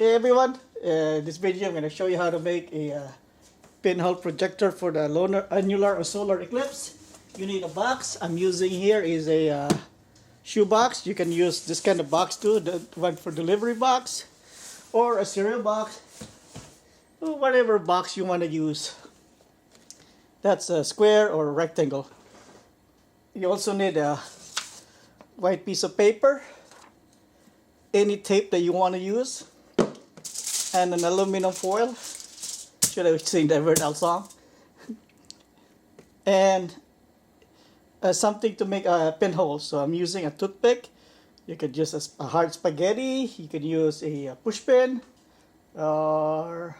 Hey everyone, this video I'm going to show you how to make a pinhole projector for the annular solar eclipse. You need a box. I'm using here is a shoe box. You can use this kind of box too, the one for delivery box or a cereal box, or whatever box you want to use. That's a square or a rectangle. You also need a white piece of paper, any tape that you want to use, and an aluminum foil. Should have seen the word song. And something to make a pinhole. So I'm using a toothpick. You could use a hard spaghetti. You could use a push pin or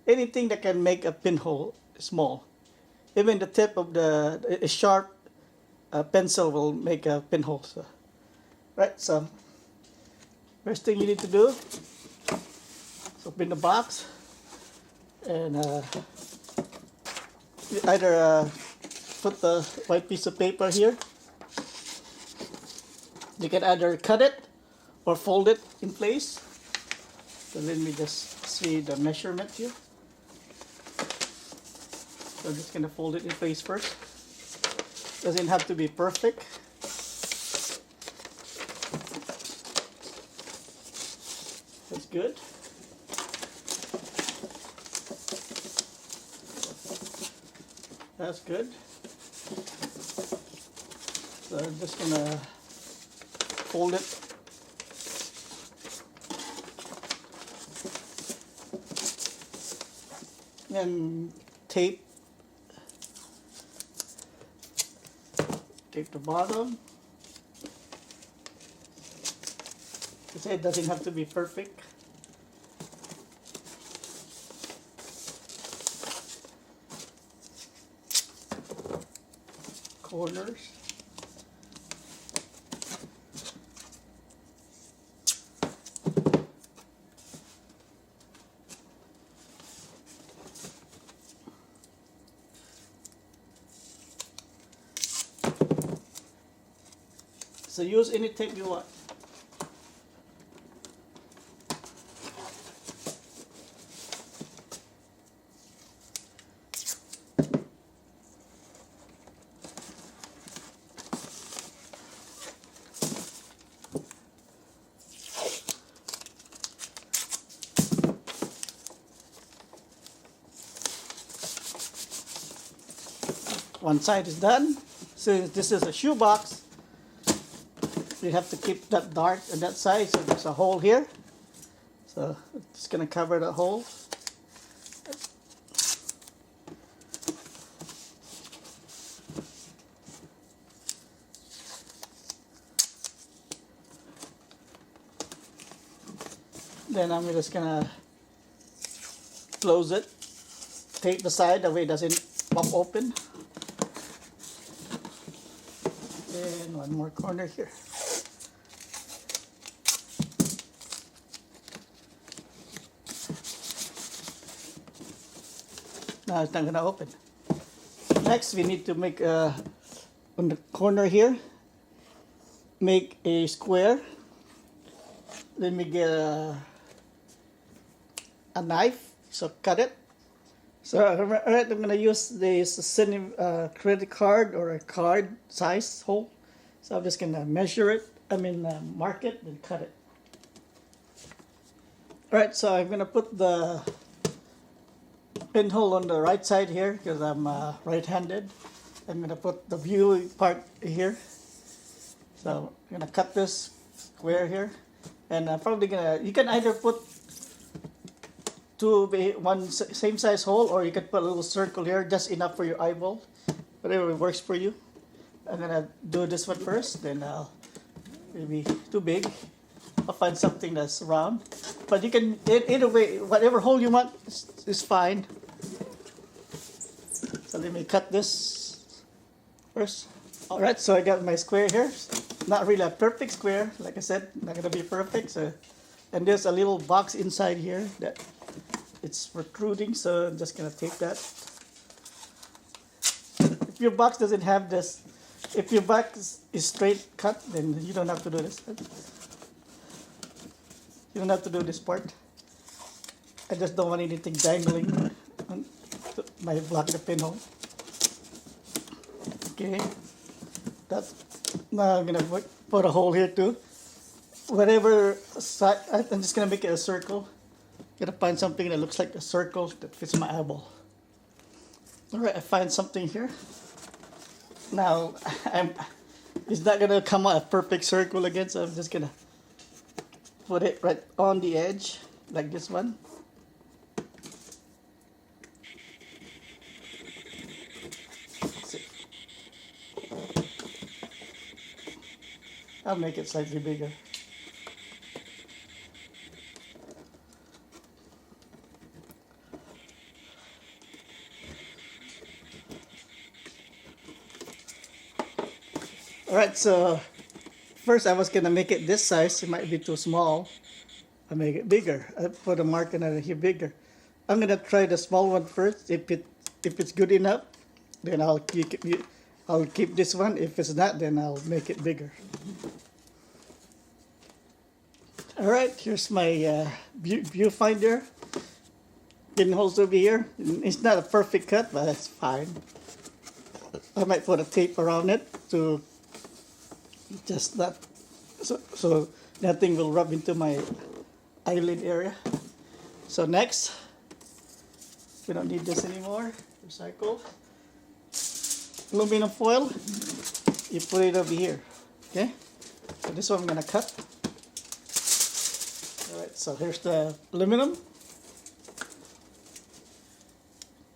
anything that can make a pinhole small. Even the tip of a sharp pencil will make a pinhole. So, right. So first thing you need to do is open the box and you either put the white piece of paper here. You can either cut it or fold it in place. So let me just see the measurement here. So I'm just going to fold it in place first. Doesn't have to be perfect. That's good. That's good. So I'm just gonna fold it. And tape the bottom. It doesn't have to be perfect. Corners. So use any tape you want. One side is done. Since this is a shoe box, you have to keep that dark on that side, so there's a hole here. So it's going to cover the hole. Then I'm just going to close it. Tape the side, that way it doesn't pop open. And one more corner here. Now it's not going to open. Next, we need to make on the corner here, make a square. Let me get a knife, so cut it. So alright, I'm going to use this credit card or a card size hole. So I'm just going to measure it, mark it and cut it. Alright, so I'm going to put the pinhole on the right side here because I'm right-handed. I'm going to put the view part here. So I'm going to cut this square here. And I'm probably going to, you can either put one same size hole, or you can put a little circle here, just enough for your eyeball. Whatever works for you. I'm going to do this one first, then maybe too big. I'll find something that's round. But you can, either way, whatever hole you want is fine. So let me cut this first. Alright, so I got my square here. Not really a perfect square, like I said, not going to be perfect. So, and there's a little box inside here that it's protruding, so I'm just going to take that. If your box doesn't have this, if your box is straight cut, then you don't have to do this. You don't have to do this part. I just don't want anything dangling on my block the pinhole. Okay, that's now I'm gonna put a hole here too. Whatever side, I'm just gonna make it a circle. Gotta find something that looks like a circle that fits my eyeball. All right, I find something here. Now it's not gonna come out a perfect circle again, so I'm just gonna put it right on the edge like this one. I'll make it slightly bigger. Alright, so first I was gonna make it this size. It might be too small. I make it bigger. I put a mark in it here bigger. I'm gonna try the small one first. If it's good enough, then I'll keep this one. If it's not, then I'll make it bigger. Alright, here's my viewfinder. Pinholes over here. It's not a perfect cut, but it's fine. I might put a tape around it to just that, so nothing will rub into my eyelid area. So next, we don't need this anymore. Recycle. Aluminum foil. You put it over here. Okay. So this one I'm gonna cut. All right. So here's the aluminum.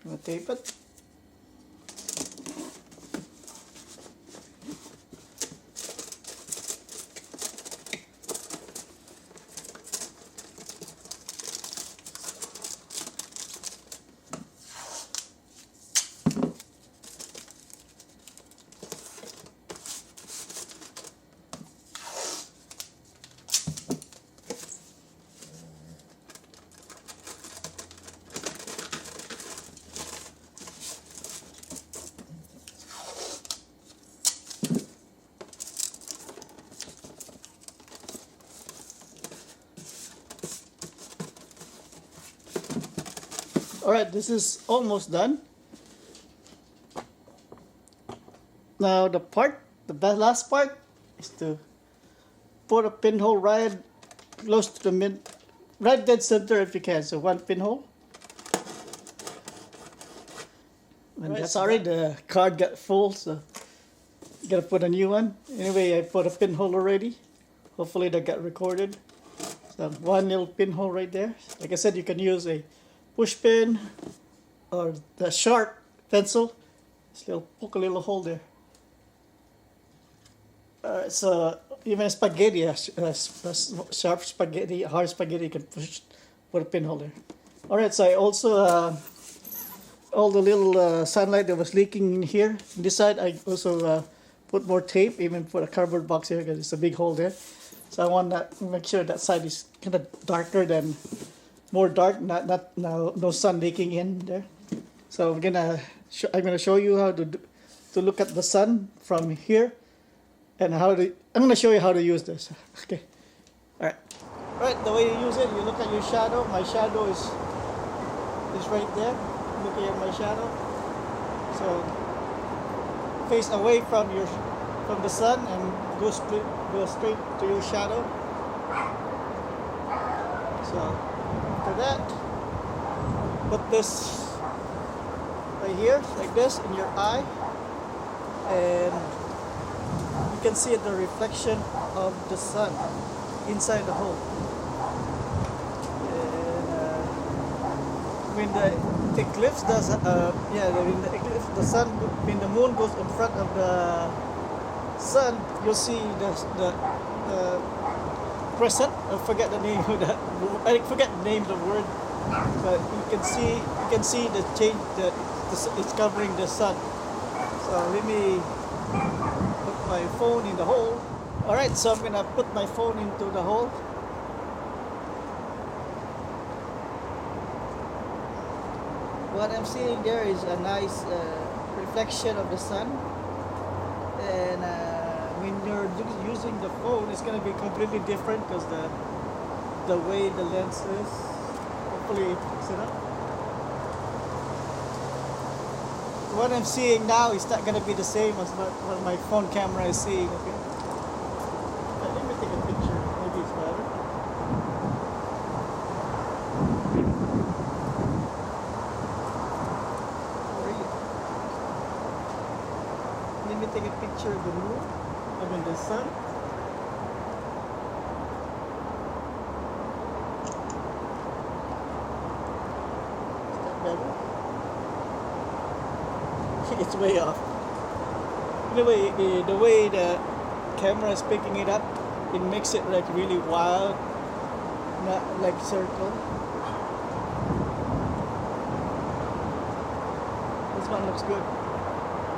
I'm gonna tape it. Alright, this is almost done. Now the last part is to put a pinhole right close to the right dead center if you can. So one pinhole. And right, sorry, the card got full, so you gotta put a new one. Anyway, I put a pinhole already. Hopefully that got recorded. So one little pinhole right there. Like I said, you can use a push pin or the sharp pencil. Just poke a little hole there. So even spaghetti, sharp spaghetti, hard spaghetti, you can put a pinhole there. All right, so I also all the little sunlight that was leaking in here. On this side, I also put more tape, even put a cardboard box here because it's a big hole there. So I want to make sure that side is kind of darker than. More dark, no sun leaking in there. So I'm gonna show you how to look at the sun from here, and I'm gonna show you how to use this. Okay, all right. The way you use it, you look at your shadow. My shadow is right there. Looking at my shadow. So face away from the sun and go straight to your shadow. So. After that, put this right here, like this, in your eye, and you can see the reflection of the sun inside the hole. And when the eclipse does, when the eclipse, when the moon goes in front of the sun, you'll see the crescent. I forget the name of that. I forget the name of the word, but you can see the change. It's covering the sun. So let me put my phone in the hole. All right, so I'm gonna put my phone into the hole. What I'm seeing there is a nice reflection of the sun, and when you're using the phone, it's going to be completely different because the way the lens is. hopefully it picks it up. What I'm seeing now is not going to be the same as what my phone camera is seeing. Okay. Let me take a picture. Maybe it's better. Let me take a picture of the moon. I mean the sun. Is that better? It's way off. Anyway, the way the camera is picking it up, it makes it like really wild, not like circle. This one looks good.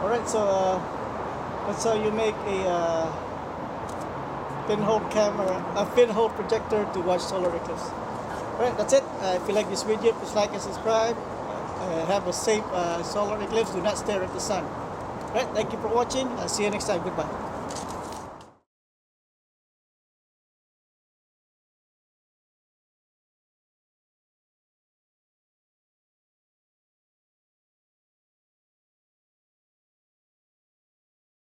Alright, so that's how you make a pinhole camera, a pinhole projector to watch solar eclipse. Alright, that's it. If you like this video, please like and subscribe. Have a safe solar eclipse. Do not stare at the sun. Alright, thank you for watching. See you next time. Goodbye.